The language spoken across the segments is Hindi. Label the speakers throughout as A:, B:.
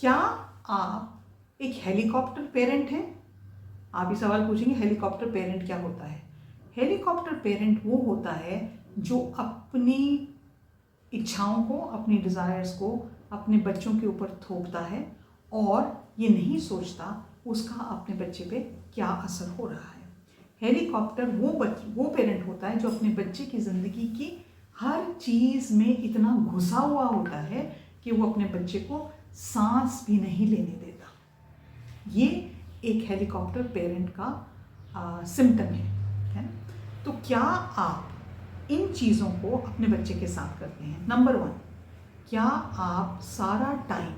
A: क्या आप एक हेलीकॉप्टर पेरेंट हैं? आप ये सवाल पूछेंगे हेलीकॉप्टर पेरेंट क्या होता है। हेलीकॉप्टर पेरेंट वो होता है जो अपनी इच्छाओं को, अपनी डिज़ायर्स को अपने बच्चों के ऊपर थोपता है और ये नहीं सोचता उसका अपने बच्चे पे क्या असर हो रहा है। हेलीकॉप्टर वो पेरेंट होता है जो अपने बच्चे की ज़िंदगी की हर चीज़ में इतना घुसा हुआ होता है कि वो अपने बच्चे को सांस भी नहीं लेने देता। ये एक हेलीकॉप्टर पेरेंट का सिम्टम है ना? तो क्या आप इन चीज़ों को अपने बच्चे के साथ करते हैं? नंबर 1, क्या आप सारा टाइम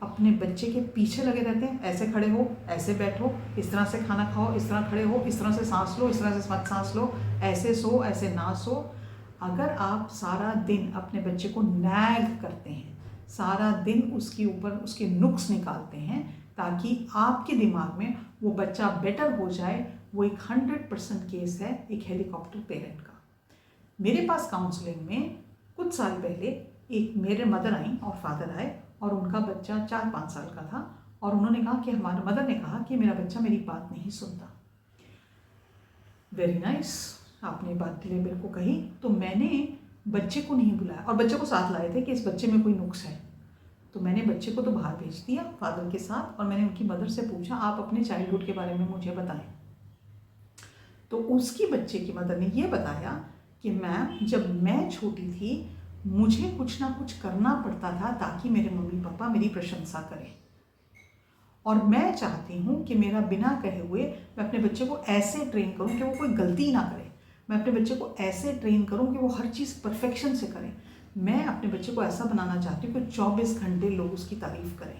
A: अपने बच्चे के पीछे लगे रहते हैं? ऐसे खड़े हो, ऐसे बैठो, इस तरह से खाना खाओ, इस तरह खड़े हो, इस तरह से सांस लो, इस तरह से मत सांस लो, ऐसे सो, ऐसे ना सो। अगर आप सारा दिन अपने बच्चे को नैग करते हैं, सारा दिन उसके ऊपर उसके नुक्स निकालते हैं ताकि आपके दिमाग में वो बच्चा बेटर हो जाए, वो एक 100% केस है एक हेलीकॉप्टर पेरेंट का। मेरे पास काउंसलिंग में कुछ साल पहले एक मेरे मदर आई और फादर आए और उनका बच्चा 4-5 साल का था और उन्होंने कहा कि हमारे मदर ने कहा कि मेरा बच्चा मेरी बात नहीं सुनता। वेरी नाइस, आपने बात के लिए मेरे को कही। तो मैंने बच्चे को नहीं बुलाया और बच्चे को साथ लाए थे कि इस बच्चे में कोई नुक्स है। तो मैंने बच्चे को तो बाहर भेज दिया फादर के साथ और मैंने उनकी मदर से पूछा आप अपने चाइल्डहुड के बारे में मुझे बताएं। तो उसकी बच्चे की मदर ने ये बताया कि मैम जब मैं छोटी थी मुझे कुछ ना कुछ करना पड़ता था ताकि मेरे मम्मी पापा मेरी प्रशंसा करें और मैं चाहती हूँ कि मेरा बिना कहे हुए मैं अपने बच्चे को ऐसे ट्रेन करूँ कि वो कोई गलती ना करे। मैं अपने बच्चे को ऐसे ट्रेन करूँ कि वो हर चीज़ परफेक्शन से करे। मैं अपने बच्चे को ऐसा बनाना चाहती हूँ कि 24 घंटे लोग उसकी तारीफ़ करें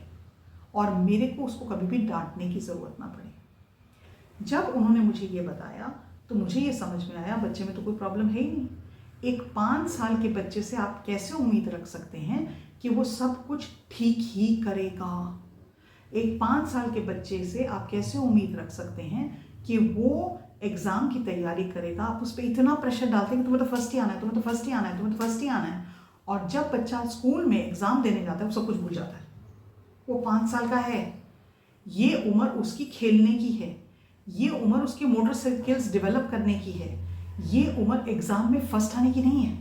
A: और मेरे को उसको कभी भी डांटने की ज़रूरत ना पड़े। जब उन्होंने मुझे ये बताया तो मुझे ये समझ में आया बच्चे में तो कोई प्रॉब्लम है ही नहीं। एक 5 साल के बच्चे से आप कैसे उम्मीद रख सकते हैं कि वो सब कुछ ठीक ही करेगा? एक 5 साल के बच्चे से आप कैसे उम्मीद रख सकते हैं कि वो एग्ज़ाम की तैयारी करेगा? आप उस पर इतना प्रेशर डालते हैं कि तुम्हें तो फर्स्ट ही आना है, तुम्हें तो फर्स्ट ही आना है, तुम्हें तो फर्स्ट ही आना है। और जब बच्चा स्कूल में एग्ज़ाम देने जाता है वो सब कुछ भूल जाता है। वो 5 साल का है, ये उम्र उसकी खेलने की है, ये उम्र उसकी मोटर स्किल्स डेवलप करने की है, ये उम्र एग्ज़ाम में फर्स्ट आने की नहीं है।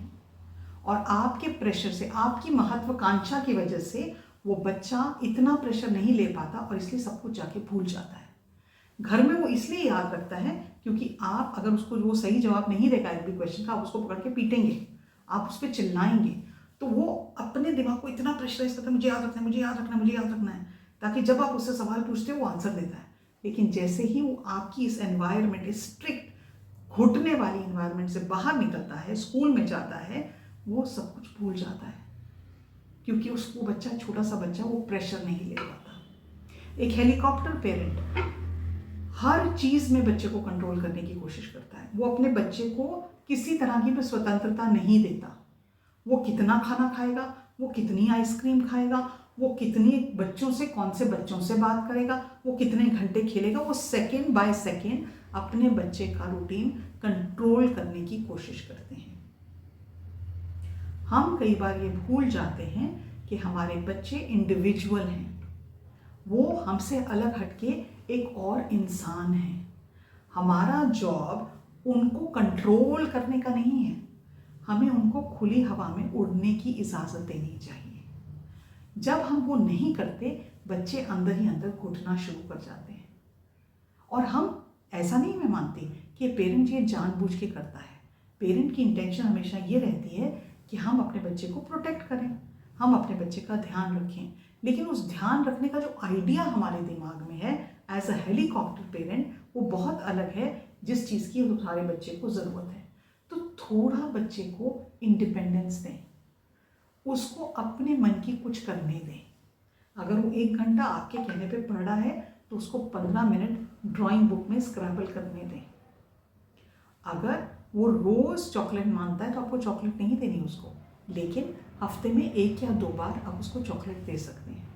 A: और आपके प्रेशर से, आपकी महत्वाकांक्षा की वजह से वो बच्चा इतना प्रेशर नहीं ले पाता और इसलिए सब कुछ जाके भूल जाता है। घर में वो इसलिए याद रखता है क्योंकि आप अगर उसको वो सही जवाब नहीं देगा एक भी क्वेश्चन का, आप उसको पकड़ के पीटेंगे, आप उस पर चिल्लाएंगे, तो वो अपने दिमाग को इतना प्रेशराइज करता है मुझे याद रखना है, मुझे याद रखना है, मुझे याद रखना है, ताकि जब आप उससे सवाल पूछते हो वो आंसर देता है। लेकिन जैसे ही वो आपकी इस एनवायरनमेंट, इस स्ट्रिक्ट घुटने वाली एनवायरनमेंट से बाहर निकलता है, स्कूल में जाता है, वो सब कुछ भूल जाता है क्योंकि उसको बच्चा, छोटा सा बच्चा, वो प्रेशर नहीं ले पाता। एक हेलीकॉप्टर पेरेंट हर चीज़ में बच्चे को कंट्रोल करने की कोशिश करता है। वो अपने बच्चे को किसी तरह की भी स्वतंत्रता नहीं देता। वो कितना खाना खाएगा, वो कितनी आइसक्रीम खाएगा, वो कितनी बच्चों से, कौन से बच्चों से बात करेगा, वो कितने घंटे खेलेगा, वो सेकेंड बाय सेकेंड अपने बच्चे का रूटीन कंट्रोल करने की कोशिश करते हैं। हम कई बार ये भूल जाते हैं कि हमारे बच्चे इंडिविजुअल हैं, वो हमसे अलग हटके एक और इंसान है। हमारा जॉब उनको कंट्रोल करने का नहीं है, हमें उनको खुली हवा में उड़ने की इजाज़त देनी चाहिए। जब हम वो नहीं करते, बच्चे अंदर ही अंदर घुटना शुरू कर जाते हैं। और हम ऐसा नहीं, मैं मानती कि पेरेंट ये जानबूझ के करता है। पेरेंट की इंटेंशन हमेशा ये रहती है कि हम अपने बच्चे को प्रोटेक्ट करें, हम अपने बच्चे का ध्यान रखें। लेकिन उस ध्यान रखने का जो आइडिया हमारे दिमाग में है एज अ हेलीकॉप्टर पेरेंट, वो बहुत अलग है जिस चीज़ की हमारे बच्चे को ज़रूरत है। तो थोड़ा बच्चे को इंडिपेंडेंस दें, उसको अपने मन की कुछ करने दें। अगर वो 1 घंटा आपके कहने पे पढ़ रहा है तो उसको 15 मिनट ड्राइंग बुक में स्क्रैबल करने दें। अगर वो रोज़ चॉकलेट मांगता है तो आपको चॉकलेट नहीं देनी उसको, लेकिन हफ्ते में 1 या 2 बार आप उसको चॉकलेट दे सकते हैं।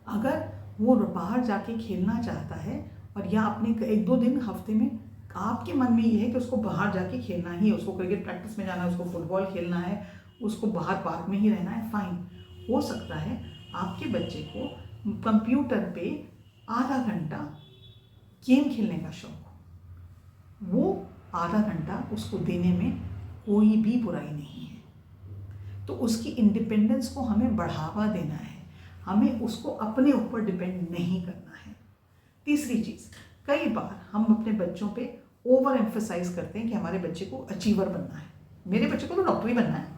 A: अगर वो बाहर जाके खेलना चाहता है और या अपने 1-2 दिन हफ्ते में आपके मन में ये है कि उसको बाहर जाके खेलना ही है, उसको क्रिकेट प्रैक्टिस में जाना है, उसको फुटबॉल खेलना है, उसको बाहर पार्क में ही रहना है, फाइन। हो सकता है आपके बच्चे को कंप्यूटर पे आधा घंटा गेम खेलने का शौक हो, वो आधा घंटा उसको देने में कोई भी बुराई नहीं है। तो उसकी इंडिपेंडेंस को हमें बढ़ावा देना है, हमें उसको अपने ऊपर डिपेंड नहीं करना है। तीसरी चीज़, कई बार हम अपने बच्चों पे ओवर एम्फसाइज करते हैं कि हमारे बच्चे को अचीवर बनना है। मेरे बच्चे को तो डॉक्टर ही बनना है,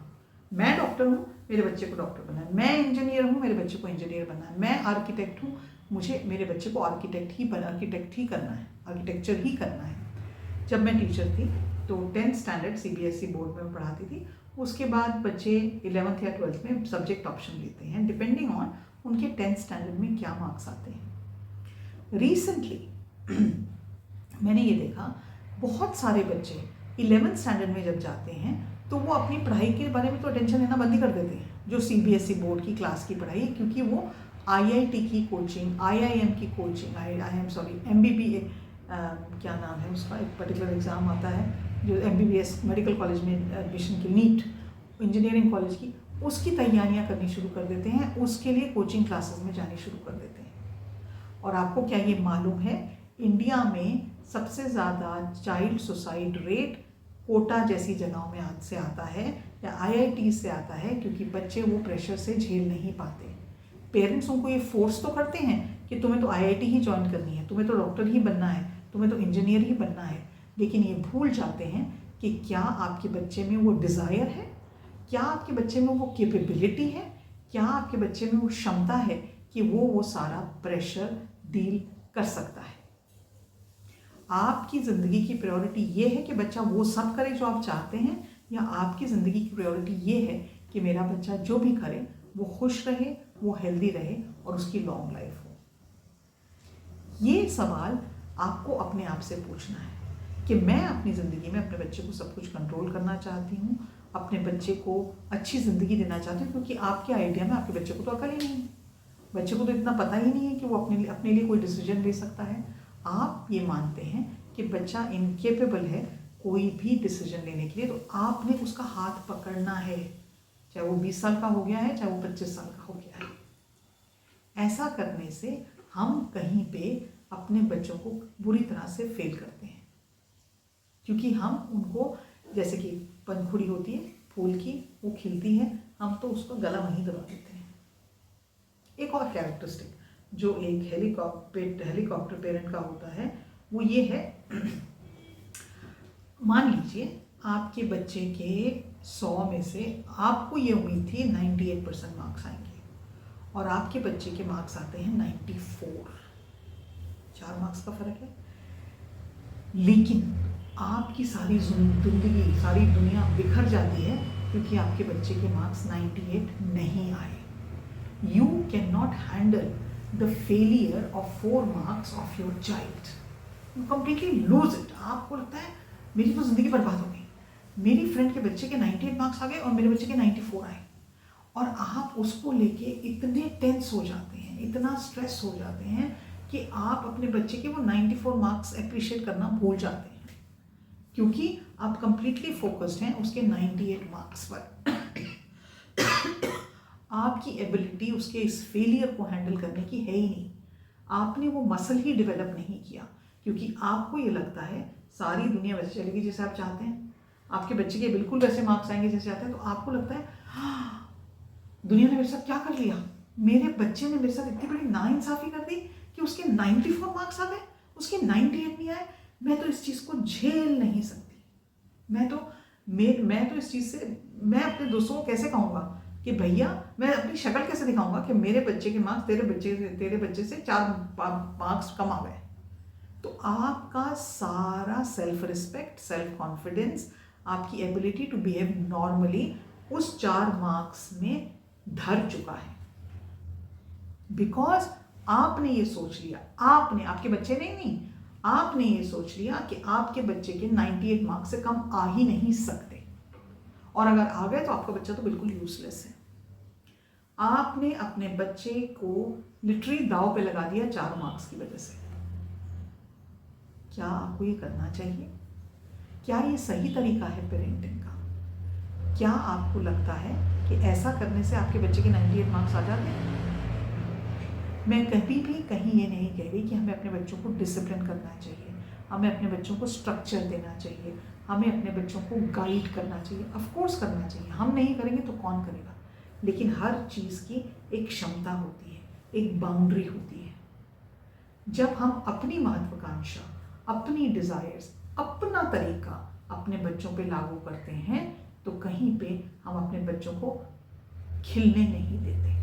A: मैं डॉक्टर हूँ, मेरे बच्चे को डॉक्टर बनना है, मैं इंजीनियर हूँ, मेरे बच्चे को इंजीनियर बनना है, मैं आर्किटेक्ट हूँ, मुझे मेरे बच्चे को आर्किटेक्ट ही करना है, आर्किटेक्चर ही करना है। जब मैं टीचर थी तो 10th स्टैंडर्ड CBSE बोर्ड में पढ़ाती थी। उसके बाद बच्चे 11th या 12th में सब्जेक्ट ऑप्शन लेते हैं डिपेंडिंग ऑन उनके 10th स्टैंडर्ड में क्या मार्क्स आते हैं। रिसेंटली मैंने ये देखा, बहुत सारे बच्चे 11th स्टैंडर्ड में जब जाते हैं तो वो अपनी पढ़ाई के बारे में तो अटेंशन लेना बंद ही कर देते हैं, जो CBSE बोर्ड की क्लास की पढ़ाई, क्योंकि वो IIT की कोचिंग, IIM की कोचिंग, MBBA क्या नाम है उसका, एक पर्टिकुलर एग्ज़ाम आता है जो MBBS मेडिकल कॉलेज में एडमिशन की, नीट इंजीनियरिंग कॉलेज की, उसकी तैयारियां करनी शुरू कर देते हैं, उसके लिए कोचिंग क्लासेस में जाने शुरू कर देते हैं। और आपको क्या ये मालूम है, इंडिया में सबसे ज़्यादा चाइल्ड सुसाइड रेट कोटा जैसी जगहों में आज से आता है या IIT से आता है, क्योंकि बच्चे वो प्रेशर से झेल नहीं पाते। पेरेंट्स उनको ये फोर्स तो करते हैं कि तुम्हें तो IIT ही ज्वाइन करनी है, तुम्हें तो डॉक्टर ही बनना है, तुम्हें तो इंजीनियर ही बनना है, लेकिन ये भूल जाते हैं कि क्या आपके बच्चे में वो डिज़ायर है, क्या आपके बच्चे में वो कैपेबिलिटी है, क्या आपके बच्चे में वो क्षमता है कि वो सारा प्रेशर डील कर सकता है। आपकी ज़िंदगी की प्रायोरिटी ये है कि बच्चा वो सब करे जो आप चाहते हैं, या आपकी ज़िंदगी की प्रायोरिटी ये है कि मेरा बच्चा जो भी करे वो खुश रहे, वो हेल्दी रहे और उसकी लॉन्ग लाइफ हो। ये सवाल आपको अपने आप से पूछना है कि मैं अपनी ज़िंदगी में अपने बच्चे को सब कुछ कंट्रोल करना चाहती हूँ, अपने बच्चे को अच्छी ज़िंदगी देना चाहती हूँ, क्योंकि आपके आइडिया में आपके बच्चे को तो अकल ही नहीं है, बच्चे को तो इतना पता ही नहीं है कि वो अपने लिए कोई डिसीजन ले सकता है। आप ये मानते हैं कि बच्चा इनकेपेबल है कोई भी डिसीजन लेने के लिए, तो आपने उसका हाथ पकड़ना है, चाहे वो 20 साल का हो गया है, चाहे वो 25 साल का हो गया है। ऐसा करने से हम कहीं पे अपने बच्चों को बुरी तरह से फेल करते हैं, क्योंकि हम उनको, जैसे कि पंखुड़ी होती है फूल की, वो खिलती है, हम तो उसका गला वहीं दबा देते हैं। एक और कैरेक्टरिस्टिक जो एक हेलीकॉप्टर पेरेंट का होता है वो ये है, मान लीजिए आपके बच्चे के 100 में से आपको ये उम्मीद थी 98% मार्क्स आएंगे और आपके बच्चे के मार्क्स आते हैं 94, 4 मार्क्स का फ़र्क है। लेकिन आपकी सारी जिंदगी, सारी दुनिया बिखर जाती है क्योंकि आपके बच्चे के मार्क्स 98 नहीं आए। You cannot handle the failure of 4 marks of your child. You completely lose it. आपको लगता है मेरी तो ज़िंदगी बर्बाद हो गई, मेरी फ्रेंड के बच्चे के 98 मार्क्स आ गए और मेरे बच्चे के 94 आए, और आप उसको लेके इतने टेंस हो जाते हैं, इतना स्ट्रेस हो जाते हैं कि आप अपने बच्चे के वो 94 मार्क्स अप्रिशिएट करना भूल जाते हैं, क्योंकि आप कंप्लीटली फोकस्ड हैं उसके 98 मार्क्स पर। आपकी एबिलिटी उसके इस फेलियर को हैंडल करने की है ही नहीं, आपने वो मसल ही डेवलप नहीं किया, क्योंकि आपको ये लगता है सारी दुनिया वैसे चलेगी जैसे आप चाहते हैं, आपके बच्चे के बिल्कुल वैसे मार्क्स आएंगे जैसे चाहते हैं, तो आपको लगता है दुनिया ने मेरे साथ क्या कर लिया, मेरे बच्चे ने मेरे साथ इतनी बड़ी नाइंसाफ़ी कर दी कि उसके 94 मार्क्स आ गए, उसके 98 नहीं आए। मैं तो इस चीज़ को झेल नहीं सकती। मैं तो इस चीज़ से, मैं अपने दोस्तों को कैसे कहूँगा कि भैया, मैं अपनी शक्ल कैसे दिखाऊंगा कि मेरे बच्चे के मार्क्स तेरे बच्चे से 4 मार्क्स कम आ गए। तो आपका सारा सेल्फ रिस्पेक्ट, सेल्फ कॉन्फिडेंस, आपकी एबिलिटी टू बिहेव नॉर्मली उस 4 मार्क्स में धर चुका है, बिकॉज आपने ये सोच लिया, आपके बच्चे ने नहीं, आपने ये सोच लिया कि आपके बच्चे के 98 मार्क्स से कम आ ही नहीं सकते, और अगर आ गए तो आपका बच्चा तो बिल्कुल यूजलेस है। आपने अपने बच्चे को लिटरली दांव पे लगा दिया 4 मार्क्स की वजह से। क्या आपको ये करना चाहिए? क्या ये सही तरीका है पेरेंटिंग का? क्या आपको लगता है कि ऐसा करने से आपके बच्चे के 98 मार्क्स आ जाते हैं? मैं कभी भी कहीं ये नहीं कह रही कि हमें अपने बच्चों को डिसिप्लिन करना चाहिए, हमें अपने बच्चों को स्ट्रक्चर देना चाहिए, हमें अपने बच्चों को गाइड करना चाहिए। ऑफ कोर्स करना चाहिए, हम नहीं करेंगे तो कौन करेगा। लेकिन हर चीज़ की एक क्षमता होती है, एक बाउंड्री होती है। जब हम अपनी महत्वाकांक्षा, अपनी डिज़ायर्स, अपना तरीका अपने बच्चों पे लागू करते हैं तो कहीं पे हम अपने बच्चों को खिलने नहीं देते,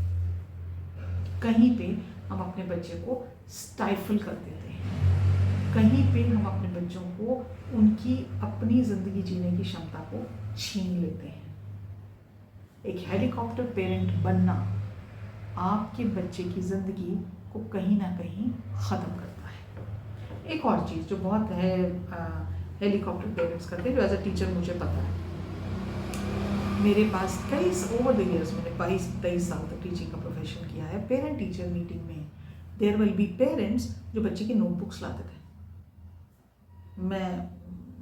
A: कहीं पे हम अपने बच्चे को स्टाइफल कर देते हैं, कहीं पे हम अपने बच्चों को उनकी अपनी ज़िंदगी जीने की क्षमता को छीन लेते हैं। एक हेलीकॉप्टर पेरेंट बनना आपके बच्चे की ज़िंदगी को कहीं ना कहीं ख़त्म करता है। एक और चीज़ जो बहुत है हेलीकॉप्टर पेरेंट्स करते हैं, जो एज अ टीचर मुझे पता है, मेरे पास कई ओवर द ईयर्स मैंने 22-23 साल तक टीचिंग का प्रोफेशन किया है। पेरेंट टीचर मीटिंग में देयर विल बी पेरेंट्स जो बच्चे की नोटबुक्स लाते थे, मैं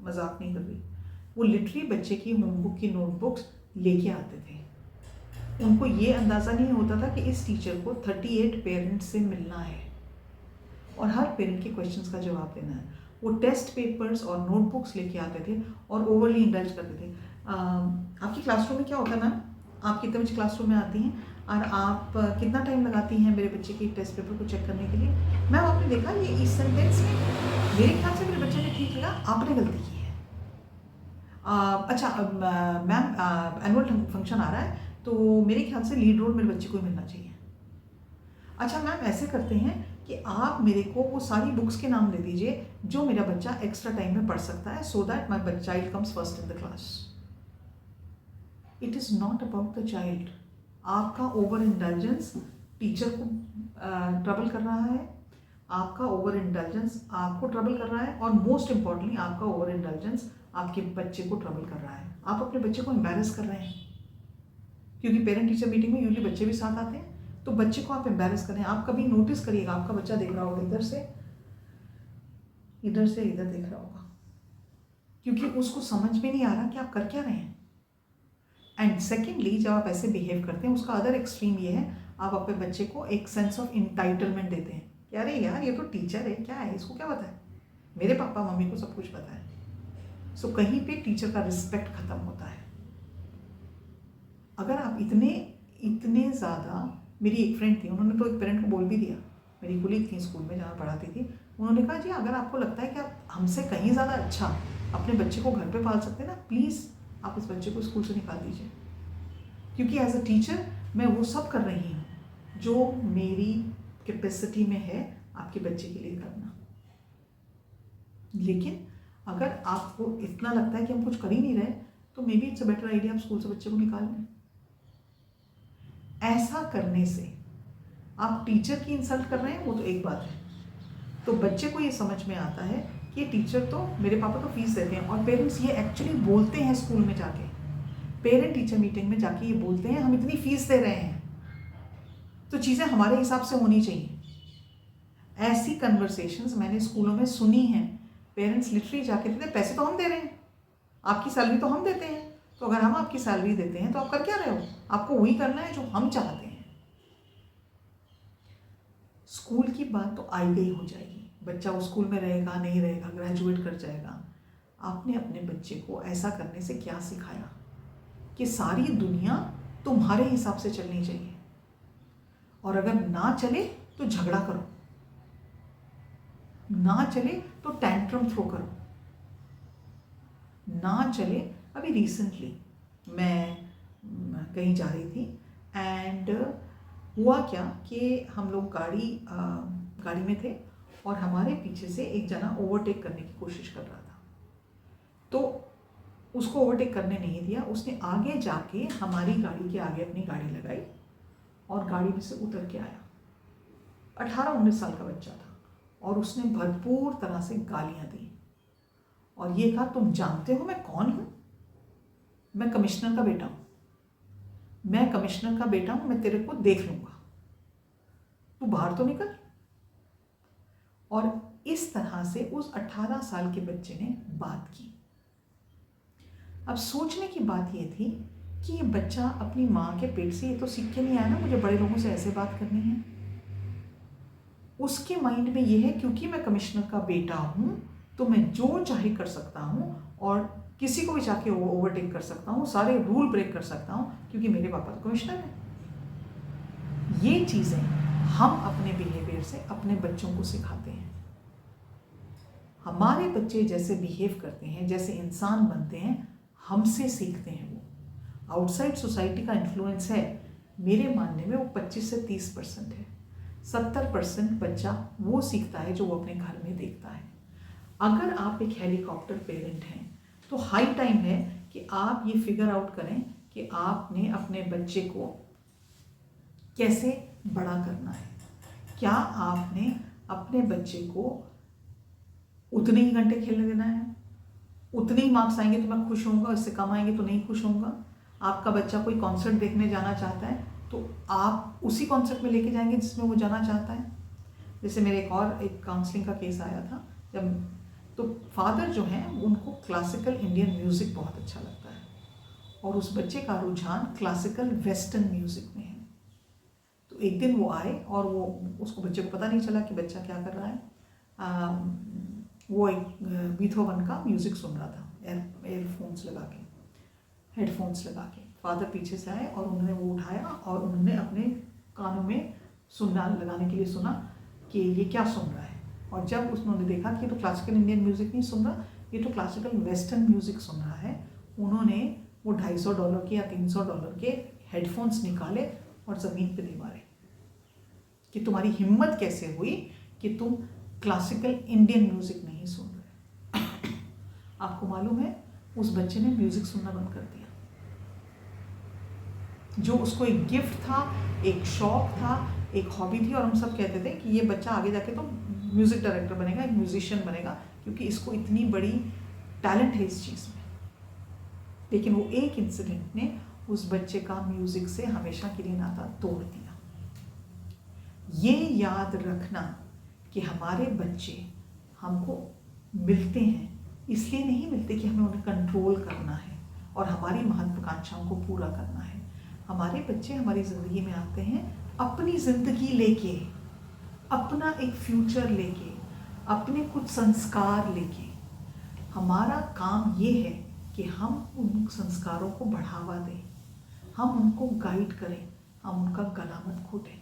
A: मजाक नहीं कर रही, वो लिटरली बच्चे की होमबुक की नोटबुक्स लेके आते थे। उनको ये अंदाज़ा नहीं होता था कि इस टीचर को 38 पेरेंट्स से मिलना है और हर पेरेंट के क्वेश्चंस का जवाब देना है। वो टेस्ट पेपर्स और नोटबुक्स लेके आते थे और ओवरली इंडल्ज करते थे। आपकी क्लासरूम में क्या होता है मैम, आप कितने बजे क्लासरूम में आती हैं और आप कितना टाइम लगाती हैं मेरे बच्चे के टेस्ट पेपर को चेक करने के लिए? मैम आपने देखा ये इस सेंटेंस में मेरे ख्याल से मेरे बच्चे ने ठीक लगा, आपने गलती की है। अच्छा मैम एनुअल फंक्शन आ रहा है तो मेरे ख्याल से लीड रोल मेरे बच्चे को ही मिलना चाहिए। अच्छा मैम ऐसे करते हैं कि आप मेरे को वो सारी बुक्स के नाम दे दीजिए जो मेरा बच्चा एक्स्ट्रा टाइम में पढ़ सकता है, so that my child comes first in the class. It is not about the child. आपका ओवर इंटेलिजेंस टीचर को ट्रबल कर रहा है, आपका ओवर इंटेलिजेंस आपको ट्रबल कर रहा है, और मोस्ट इम्पॉर्टेंटली आपका ओवर इंटेलिजेंस आपके बच्चे को ट्रबल कर रहा है। आप अपने बच्चे को एम्बैरस कर रहे हैं, क्योंकि पेरेंट टीचर मीटिंग में यूजुअली बच्चे भी साथ आते हैं, तो बच्चे को आप एम्बैरस करें। आप कभी नोटिस करिएगा, आपका बच्चा देख रहा होगा इधर से इधर देख रहा होगा, क्योंकि उसको समझ में नहीं आ रहा कि आप कर क्या रहे हैं। एंड सेकेंडली जब आप ऐसे बिहेव करते हैं, उसका अदर एक्सट्रीम ये है, आप अपने बच्चे को एक सेंस ऑफ इंटाइटलमेंट देते हैं कि अरे यार ये तो टीचर है, क्या है, इसको क्या पता है, मेरे पापा मम्मी को सब कुछ पता है। सो कहीं पे टीचर का रिस्पेक्ट खत्म होता है। अगर आप इतने ज़्यादा, मेरी एक फ्रेंड थी, उन्होंने तो एक पेरेंट को बोल भी दिया, मेरी कुलीग थी स्कूल में जहाँ पढ़ाती थी, उन्होंने कहा जी अगर आपको लगता है कि आप हमसे कहीं ज़्यादा अच्छा अपने बच्चे को घर पे पाल सकते हैं ना, प्लीज़ आप इस बच्चे को स्कूल से निकाल दीजिए, क्योंकि एज अ टीचर मैं वो सब कर रही हूँ जो मेरी कैपेसिटी में है आपके बच्चे के लिए करना। लेकिन अगर आपको इतना लगता है कि हम कुछ कर ही नहीं रहे, तो may be it's a better idea आप स्कूल से बच्चे को निकाल लें। ऐसा करने से आप टीचर की इंसल्ट कर रहे हैं, वो तो एक बात है, तो बच्चे को ये समझ में आता है कि टीचर तो, मेरे पापा तो फीस देते हैं, और पेरेंट्स ये एक्चुअली बोलते हैं स्कूल में जाके, पेरेंट टीचर मीटिंग में जाके ये बोलते हैं हम इतनी फीस दे रहे हैं तो चीज़ें हमारे हिसाब से होनी चाहिए। ऐसी कन्वर्सेशंस मैंने स्कूलों में सुनी हैं। पेरेंट्स लिटरली जाके कहते हैं पैसे तो हम दे रहे हैं, आपकी सैलरी तो हम देते हैं, तो अगर हम आपकी सैलरी देते हैं तो आप कर क्या रहे हो, आपको वही करना है जो हम चाहते हैं। स्कूल की बात तो आई गई हो जाएगी, बच्चा उस स्कूल में रहेगा नहीं रहेगा, ग्रेजुएट कर जाएगा। आपने अपने बच्चे को ऐसा करने से क्या सिखाया कि सारी दुनिया तुम्हारे हिसाब से चलनी चाहिए, और अगर ना चले तो झगड़ा करो, ना चले तो टैंट्रम थ्रो करो, ना चले। अभी रिसेंटली मैं कहीं जा रही थी एंड हुआ क्या कि हम लोग गाड़ी में थे और हमारे पीछे से एक जना ओवरटेक करने की कोशिश कर रहा था, तो उसको ओवरटेक करने नहीं दिया, उसने आगे जाके हमारी गाड़ी के आगे अपनी गाड़ी लगाई और गाड़ी में से उतर के आया। 18-19 साल का बच्चा था और उसने भरपूर तरह से गालियां दी और ये कहा तुम जानते हो मैं कौन हूँ, मैं कमिश्नर का बेटा हूँ, मैं कमिश्नर का बेटा हूँ, मैं तेरे को देख लूँगा, तू बाहर तो निकल। और इस तरह से उस 18 साल के बच्चे ने बात की। अब सोचने की बात ये थी कि ये बच्चा अपनी माँ के पेट से ये तो सीख के नहीं आया ना मुझे बड़े लोगों से ऐसे बात करनी है। उसके माइंड में ये है क्योंकि मैं कमिश्नर का बेटा हूँ तो मैं जो चाहे कर सकता हूँ और किसी को भी जाके ओवरटेक कर सकता हूँ, सारे रूल ब्रेक कर सकता हूँ क्योंकि मेरे पापा तो कमिश्नर हैं। ये चीज़ें हम अपने बिहेवियर से अपने बच्चों को सिखाते हैं। हमारे बच्चे जैसे बिहेव करते हैं, जैसे इंसान बनते हैं, हमसे सीखते हैं। वो आउटसाइड सोसाइटी का इन्फ्लुएंस है, मेरे मानने में वो 25 से 30% है। 70% बच्चा वो सीखता है जो वो अपने घर में देखता है। अगर आप एक हेलीकॉप्टर पेरेंट हैं तो हाई टाइम है कि आप ये फिगर आउट करें कि आपने अपने बच्चे को कैसे बड़ा करना है। क्या आपने अपने बच्चे को उतने ही घंटे खेलने देना है, उतने ही मार्क्स आएंगे तो मैं खुश होऊंगा, इससे कम आएंगे तो नहीं खुश होऊंगा। आपका बच्चा कोई कॉन्सर्ट देखने जाना चाहता है तो आप उसी कॉन्सर्ट में लेके जाएंगे जिसमें वो जाना चाहता है। जैसे मेरे एक काउंसलिंग का केस आया था, जब तो फादर जो हैं उनको क्लासिकल इंडियन म्यूज़िक बहुत अच्छा लगता है और उस बच्चे का रुझान क्लासिकल वेस्टर्न म्यूज़िक में है। तो एक दिन वो आए और उसको बच्चे को पता नहीं चला कि बच्चा क्या कर रहा है। वो एक बीथोवन का म्यूज़िक सुन रहा था हेडफोन्स लगा के। फादर पीछे से आए और उन्होंने वो उठाया और उन्होंने अपने कानों में लगाने के लिए सुना कि ये क्या सुन रहा है। और जब उन्होंने देखा कि ये तो क्लासिकल इंडियन म्यूज़िक नहीं सुन रहा, ये तो क्लासिकल वेस्टर्न म्यूज़िक सुन रहा है, उन्होंने वो $250 के या $300 के हेडफोन्स निकाले और ज़मीन पे दे मारे कि तुम्हारी हिम्मत कैसे हुई कि तुम क्लासिकल इंडियन म्यूज़िक नहीं सुन रहे। आपको मालूम है उस बच्चे ने म्यूज़िक सुनना बंद कर दिया। जो उसको एक गिफ्ट था, एक शौक था, एक हॉबी थी और हम सब कहते थे कि ये बच्चा आगे जाके तो म्यूज़िक डायरेक्टर बनेगा, एक म्यूजिशियन बनेगा क्योंकि इसको इतनी बड़ी टैलेंट है इस चीज़ में। लेकिन वो एक इंसिडेंट ने उस बच्चे का म्यूज़िक से हमेशा के लिए नाता तोड़ दिया। ये याद रखना कि हमारे बच्चे हमको मिलते हैं इसलिए नहीं मिलते कि हमें उन्हें कंट्रोल करना है और हमारी महत्वाकांक्षाओं को पूरा करना है। हमारे बच्चे हमारी ज़िंदगी में आते हैं अपनी ज़िंदगी लेके, अपना एक फ्यूचर लेके, अपने कुछ संस्कार लेके। हमारा काम ये है कि हम उन संस्कारों को बढ़ावा दें, हम उनको गाइड करें, हम उनका गला मत घोटें।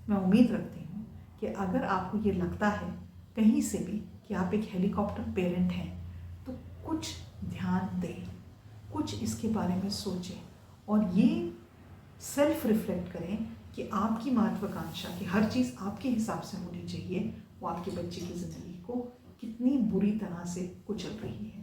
A: मैं उम्मीद रखती हूँ कि अगर आपको ये लगता है कहीं से भी कि आप एक हेलीकॉप्टर पेरेंट हैं तो कुछ ध्यान दें, कुछ इसके बारे में सोचें और ये सेल्फ रिफ्लेक्ट करें कि आपकी महत्वाकांक्षा कि हर चीज़ आपके हिसाब से होनी चाहिए वो आपके बच्चे की ज़िंदगी को कितनी बुरी तरह से कुचल रही है।